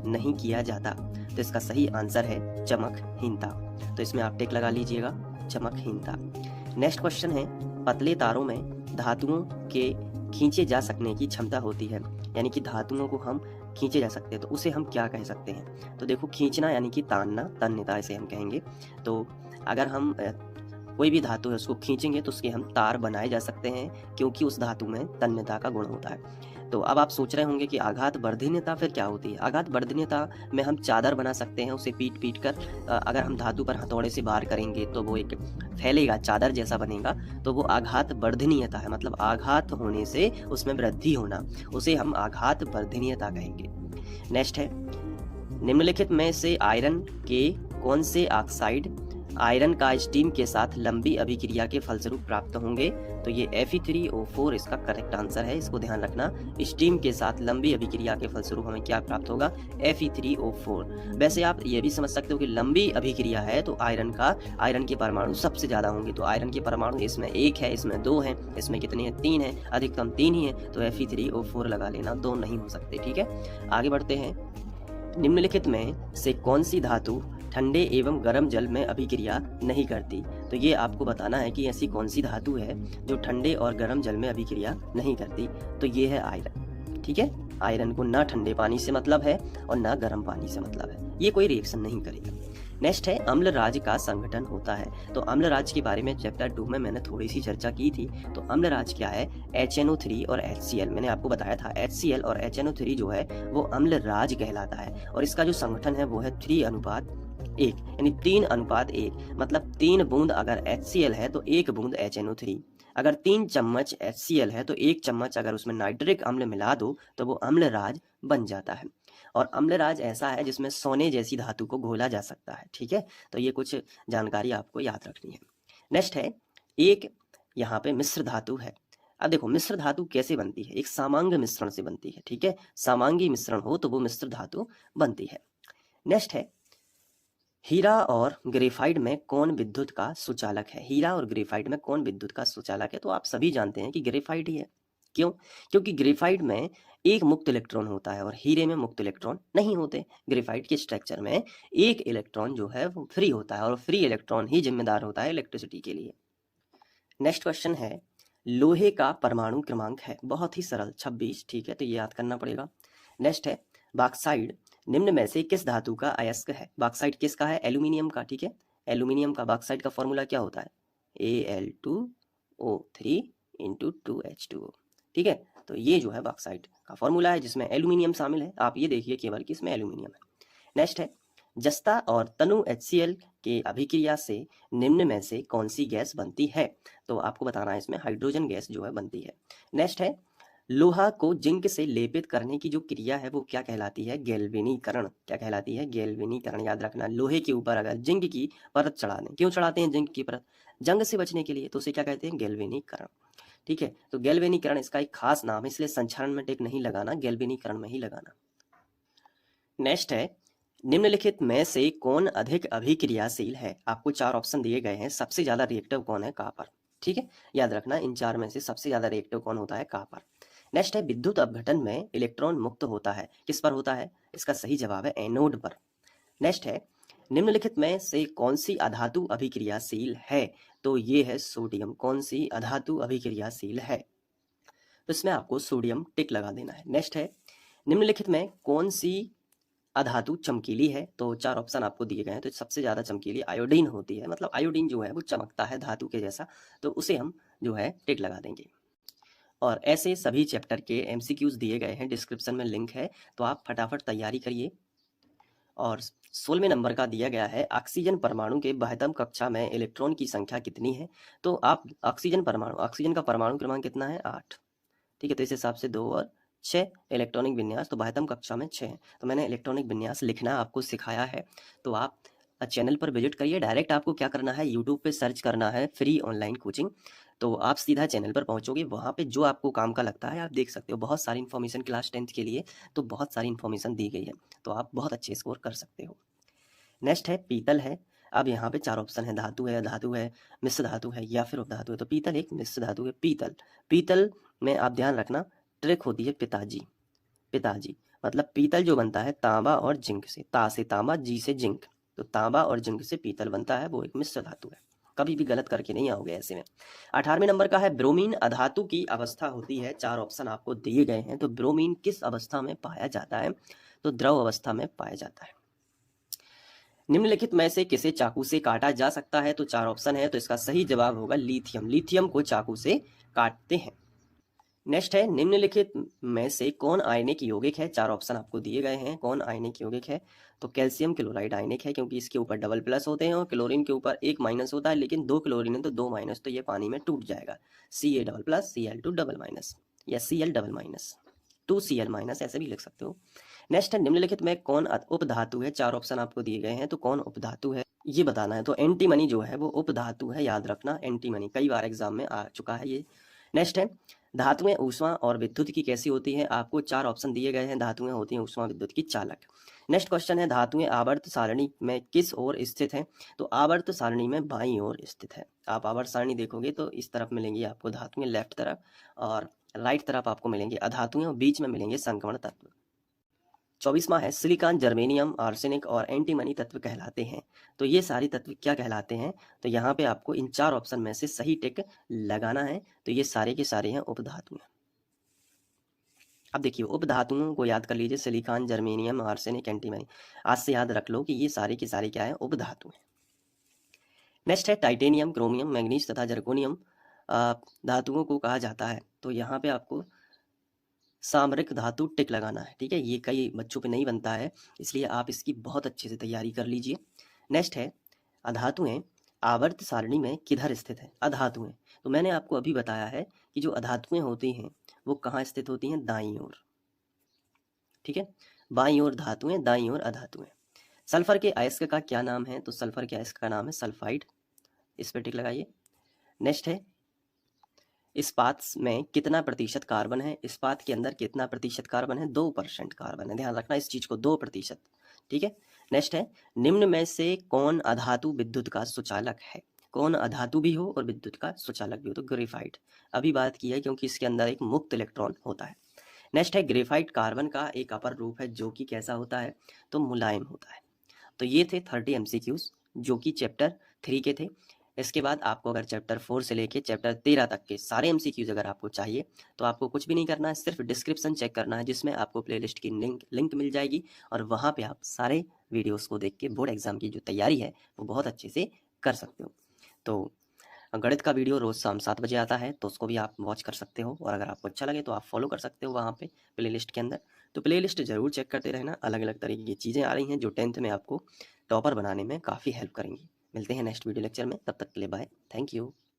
नहीं किया जाता। तो इसका सही आंसर है चमकहीनता। तो इसमें आप टिक लगा लीजिएगा, चमकहीनता। नेक्स्ट क्वेश्चन है, पतले तारों में धातुओं के खींचे जा सकने की क्षमता होती है, यानी कि धातुओं को हम खींचे जा सकते हैं, तो उसे हम क्या कह सकते हैं? तो देखो, खींचना यानी कि तानना, तन्यता इसे हम कहेंगे। तो अगर हम कोई भी धातु है उसको खींचेंगे तो उसके हम तार बनाए जा सकते हैं, क्योंकि उस धातु में तन्यता का गुण होता है। तो अब आप सोच रहे होंगे कि आघात वर्धनीयता फिर क्या होती है? आघात वर्धनीयता में हम चादर बना सकते हैं, उसे पीट पीट कर अगर हम धातु पर हथौड़े से वार करेंगे तो वो एक फैलेगा, चादर जैसा बनेगा, तो वो आघात वर्धनीयता है, मतलब आघात होने से उसमें वृद्धि होना, उसे हम आघात वर्धनीयता कहेंगे। नेक्स्ट है, निम्नलिखित में से आयरन के कौन से ऑक्साइड आयरन का स्टीम के साथ लंबी अभिक्रिया के फलस्वरूप प्राप्त होंगे? तो ये Fe3O4 इसका करेक्ट आंसर है, इसको ध्यान रखना। स्टीम के साथ लंबी अभिक्रिया के फलस्वरूप हमें क्या प्राप्त होगा? Fe3O4। वैसे आप ये भी समझ सकते हो कि लंबी अभिक्रिया है तो आयरन के परमाणु सबसे ज्यादा होंगे। तो आयरन के परमाणु इसमें 1 है, इसमें 2 है, इसमें कितने हैं? 3 है, अधिकतम 3 ही है, तो Fe3O4 लगा लेना, 2 नहीं हो सकते। ठीक है, आगे बढ़ते हैं। निम्नलिखित में से कौन सी धातु ठंडे एवं गर्म जल में अभिक्रिया नहीं करती? तो ये आपको बताना है कि ऐसी कौन सी धातु है जो ठंडे और गर्म जल में अभिक्रिया नहीं करती। तो ये है आयरन। ठीक है, आयरन को ना ठंडे पानी से मतलब है और ना गर्म पानी से मतलब है, ये कोई रिएक्शन नहीं करेगा। नेक्स्ट है, अम्लराज का संगठन होता है। तो अम्लराज के बारे में चैप्टर 2 में मैंने थोड़ी सी चर्चा की थी। तो अम्लराज क्या है? HNO3 और HCl। मैंने आपको बताया था HCl और HNO3 जो है वो अम्लराज कहलाता है, और इसका जो संगठन है वो है 3:1, यानी 3:1, मतलब 3 बूंद अगर HCl है तो 1 बूंद HNO3। अगर 3 चम्मच HCl है तो 1 चम्मच अगर उसमें नाइट्रिक अम्ल मिला दो तो वो अम्लराज बन जाता है। और अम्लराज ऐसा है जिसमें सोने जैसी धातु को घोला जा सकता है। ठीक है, तो ये कुछ जानकारी आपको याद रखनी है। नेक्स्ट है, एक यहाँ पे मिश्र धातु है। अब देखो, मिश्र धातु कैसे बनती है? एक समांग मिश्रण से बनती है। ठीक है, समांगी मिश्रण हो तो वो मिश्र धातु बनती है। नेक्स्ट है, हीरा और ग्रेफाइट में कौन विद्युत का सुचालक है? हीरा और ग्रेफाइट में कौन विद्युत का सुचालक है? तो आप सभी जानते हैं कि ग्रेफाइट ही है। क्यों? क्योंकि ग्रेफाइट में एक मुक्त इलेक्ट्रॉन होता है और हीरे में मुक्त इलेक्ट्रॉन नहीं होते। ग्रेफाइट के स्ट्रक्चर में एक इलेक्ट्रॉन जो है वो फ्री होता है, और फ्री इलेक्ट्रॉन ही जिम्मेदार होता है इलेक्ट्रिसिटी के लिए। नेक्स्ट क्वेश्चन है, लोहे का परमाणु क्रमांक है, बहुत ही सरल, 26। ठीक है, तो ये याद करना पड़ेगा। नेक्स्ट है, बॉक्साइड निम्न में से किस धातु का अयस्क है? बॉक्साइड किसका है? एल्यूमिनियम का। ठीक है, एल्यूमिनियम का बॉक्साइड का फॉर्मूला क्या होता है? Al2O3 × 2H2O। ठीक है, तो ये जो है बॉक्साइड का फॉर्मूला है जिसमें एल्यूमिनियम शामिल है। आप ये देखिए केवल कि इसमें एल्यूमिनियम है। नेक्स्ट है, जस्ता और तनु HCl के अभिक्रिया से निम्न में से कौन सी गैस बनती है? तो आपको बताना है, इसमें हाइड्रोजन गैस जो है बनती है। नेक्स्ट है, लोहा को जिंक से लेपित करने की जो क्रिया है वो क्या कहलाती है? गैल्वेनीकरण। क्या कहलाती है? गैल्वेनीकरण। याद रखना, लोहे के ऊपर अगर जिंक की परत चढ़ा दें, क्यों चढ़ाते हैं जिंक की परत? जंग से बचने के लिए, तो उसे क्या कहते हैं? गैल्वेनीकरण। ठीक है, तो गैल्वेनीकरण इसका एक खास नाम है, इसलिए संक्षारण में टिक नहीं लगाना, गैल्वेनीकरण में ही लगाना। नेक्स्ट है, निम्नलिखित में से कौन अधिक अभिक्रियाशील है? आपको 4 ऑप्शन दिए गए हैं। सबसे ज्यादा रिएक्टिव कौन है? कॉपर। ठीक है, याद रखना, इन 4 में से सबसे ज्यादा रिएक्टिव कौन होता है? कॉपर। नेक्स्ट है, विद्युत अपघटन में इलेक्ट्रॉन मुक्त होता है, किस पर होता है? इसका सही जवाब है एनोड पर। नेक्स्ट है, निम्नलिखित में से कौन सी अधातु अभिक्रियाशील है? तो ये है सोडियम। कौन सी अधातु अभिक्रियाशील है? तो इसमें आपको सोडियम टिक लगा देना है। नेक्स्ट है, निम्नलिखित में कौन सी अधातु चमकीली है? तो 4 ऑप्शन आपको दिए गए हैं। तो सबसे ज्यादा चमकीली आयोडीन होती है, मतलब आयोडीन जो है वो चमकता है धातु के जैसा, तो उसे हम जो है टिक लगा देंगे। और ऐसे सभी चैप्टर के MCQs दिए गए हैं, डिस्क्रिप्शन में लिंक है, तो आप फटाफट तैयारी करिए। और 16वें नंबर का दिया गया है, ऑक्सीजन परमाणु के 72 कक्षा में इलेक्ट्रॉन की संख्या कितनी है? तो आप ऑक्सीजन का परमाणु क्रमांक कितना है? 8। ठीक है, तो इस हिसाब से 2 और 6 इलेक्ट्रॉनिक विन्यास, तो 72 कक्षा में 6 है। तो मैंने इलेक्ट्रॉनिक विन्यास लिखना आपको सिखाया है, तो आप चैनल पर विजिट करिए। डायरेक्ट आपको क्या करना है, यूट्यूब पे सर्च करना है फ्री ऑनलाइन कोचिंग, तो आप सीधा चैनल पर पहुंचोगे। वहाँ पे जो आपको काम का लगता है आप देख सकते हो। बहुत सारी इन्फॉर्मेशन क्लास 10th के लिए तो बहुत सारी इन्फॉर्मेशन दी गई है, तो आप बहुत अच्छे स्कोर कर सकते हो। नेक्स्ट है, पीतल है। अब यहाँ पे 4 ऑप्शन है, धातु है, अधातु है, मिश्र धातु है या फिर उपधातु है। तो पीतल एक मिश्र धातु है। पीतल में आप ध्यान रखना, ट्रिक होती है पिताजी। मतलब पीतल जो बनता है तांबा और जिंक से, ता से तांबा, जी से जिंक, तो तांबा और जिंक से पीतल बनता है, वो एक मिश्र धातु है। कभी भी गलत करके नहीं आओगे ऐसे में। 18वें नंबर का है ब्रोमीन अधातु की अवस्था होती है। 4 ऑप्शन आपको दिए गए हैं। तो ब्रोमीन किस अवस्था में पाया जाता है? तो द्रव अवस्था में पाया जाता है। निम्नलिखित में से किसे चाकू से काटा जा सकता है? तो 4 ऑप्शन है, तो इसका सही जवाब होगा लिथियम। लिथियम को चाकू से काटते हैं। नेक्स्ट है निम्नलिखित में से कौन आयनिक यौगिक है? 4 ऑप्शन आपको दिए गए हैं। कौन आयनिक यौगिक है? तो कैल्शियम क्लोराइड आयनिक है, क्योंकि इसके ऊपर डबल प्लस होते हैं और क्लोरीन के ऊपर एक माइनस होता है, लेकिन 2 क्लोरीन है तो 2 माइनस, तो ये पानी में टूट जाएगा। Ca double plus, Cl2 double minus, या Cl double minus, 2Cl minus, ऐसे भी लिख सकते हो। नेक्स्ट है निम्नलिखित में कौन उपधातु है? 4 ऑप्शन आपको दिए गए हैं। तो कौन उपधातु है ये बताना है। तो एंटीमनी जो है वो उपधातु है, याद रखना। एंटीमनी कई बार एग्जाम में आ चुका है ये। नेक्स्ट है धातुएं ऊष्मा और विद्युत की कैसी होती है? आपको 4 ऑप्शन दिए गए हैं। धातुएं होती हैं ऊष्मा विद्युत की चालक। नेक्स्ट क्वेश्चन है धातुएं आवर्त सारणी में किस ओर स्थित है? तो आवर्त सारणी में बाईं ओर स्थित है। आप आवर्त सारणी देखोगे तो इस तरफ मिलेंगी आपको धातुएं लेफ्ट तरफ, और राइट तरफ आपको मिलेंगे अधातुएं, और बीच में मिलेंगे संक्रमण तत्व। 24वां है सिलिकॉन, जर्मेनियम, आर्सेनिक और एंटीमनी तत्व कहलाते हैं। तो ये सारे तत्व क्या कहलाते हैं? तो यहाँ पे आपको इन 4 ऑप्शन में से सही टिक लगाना है। तो ये सारे के सारे हैं उपधातु। अब देखिए उपधातुओं को याद कर लीजिए, सिलिकॉन, जर्मेनियम, आर्सेनिक, एंटीमनी। आज से याद रख लो कि ये सारे के सारे क्या है? उपधातु हैं। नेक्स्ट है टाइटेनियम, क्रोमियम, मैग्नीज तथा जर्कोनियम धातुओं को कहा जाता है। तो यहाँ पे आपको सामरिक धातु टिक लगाना है, ठीक है। ये कई बच्चों पे नहीं बनता है, इसलिए आप इसकी बहुत अच्छे से तैयारी कर लीजिए। नेक्स्ट है अधातुएं आवर्त सारणी में किधर स्थित है? अधातुएं, तो मैंने आपको अभी बताया है कि जो अधातुएं होती हैं वो कहाँ स्थित होती हैं? दाईं ओर, ठीक है। बाईं ओर धातुएं, दाईं ओर अधातुएं। सल्फर के अयस्क का क्या नाम है? तो सल्फर के अयस्क का नाम है सल्फाइड, इस पर टिक लगाइए। नेक्स्ट है इस्पात में कितना प्रतिशत कार्बन है? इस्पात के अंदर कितना प्रतिशत कार्बन है? 2% कार्बन है, ध्यान रखना इस चीज को, 2%, ठीक है। नेक्स्ट है निम्न में से कौन अधातु विद्युत का सुचालक है? कौन अधातु भी हो और विद्युत का सुचालक भी हो? तो ग्रेफाइट, अभी बात की है क्योंकि इसके अंदर एक मुक्त इलेक्ट्रॉन होता है। नेक्स्ट है ग्रेफाइट कार्बन का एक अपर रूप है जो कि कैसा होता है? तो मुलायम होता है। तो ये थे 30 MCQs जो कि चैप्टर 3 के थे। इसके बाद आपको अगर चैप्टर 4 से लेके चैप्टर 13 तक के सारे MCQs अगर आपको चाहिए तो आपको कुछ भी नहीं करना है, सिर्फ डिस्क्रिप्शन चेक करना है, जिसमें आपको प्लेलिस्ट की लिंक मिल जाएगी, और वहाँ पे आप सारे वीडियोस को देख के बोर्ड एग्जाम की जो तैयारी है वो बहुत अच्छे से कर सकते हो। तो गणित का वीडियो रोज़ शाम 7 बजे आता है, तो उसको भी आप वॉच कर सकते हो, और अगर आपको अच्छा लगे तो आप फॉलो कर सकते हो वहाँ पे प्लेलिस्ट के अंदर। तो प्लेलिस्ट जरूर चेक करते रहना, अलग अलग तरीके की चीज़ें आ रही हैं जो 10th में आपको टॉपर बनाने में काफ़ी हेल्प करेंगी। मिलते हैं नेक्स्ट वीडियो लेक्चर में, तब तक के लिए बाय, थैंक यू।